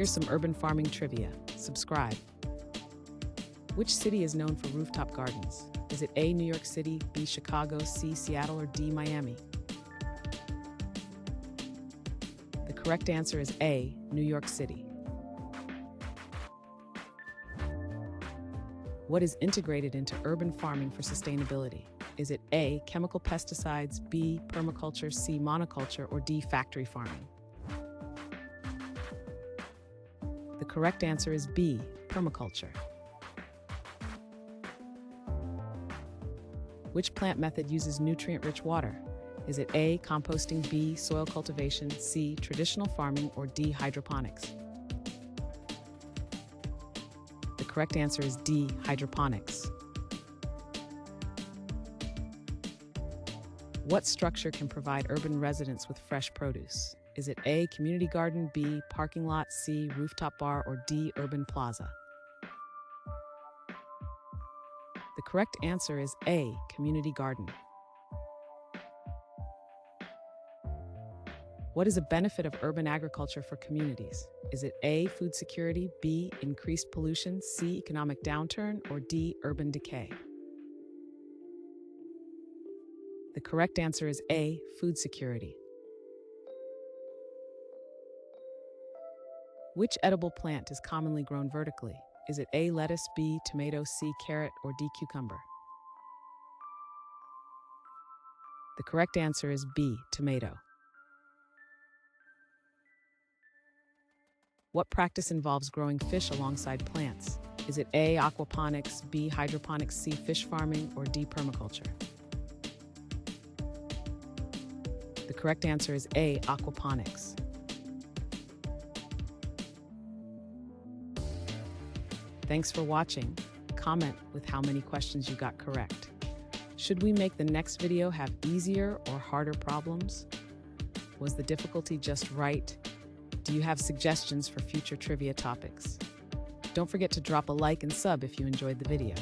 Here's some urban farming trivia. Subscribe. Which city is known for rooftop gardens? Is it A, New York City, B, Chicago, C, Seattle, or D, Miami? The correct answer is A, New York City. What is integrated into urban farming for sustainability? Is it A, chemical pesticides, B, permaculture, C, monoculture, or D, factory farming? The correct answer is B, permaculture. Which plant method uses nutrient-rich water? Is it A, composting, B, soil cultivation, C, traditional farming, or D, hydroponics? The correct answer is D, hydroponics. What structure can provide urban residents with fresh produce? Is it A, community garden, B, parking lot, C, rooftop bar, or D, urban plaza? The correct answer is A, community garden. What is a benefit of urban agriculture for communities? Is it A, food security, B, increased pollution, C, economic downturn, or D, urban decay? The correct answer is A, food security. Which edible plant is commonly grown vertically? Is it A, lettuce, B, tomato, C, carrot, or D, cucumber? The correct answer is B, tomato. What practice involves growing fish alongside plants? Is it A, aquaponics, B, hydroponics, C, fish farming, or D, permaculture? The correct answer is A, aquaponics. Thanks for watching. Comment with how many questions you got correct. Should we make the next video have easier or harder problems? Was the difficulty just right? Do you have suggestions for future trivia topics? Don't forget to drop a like and sub if you enjoyed the video.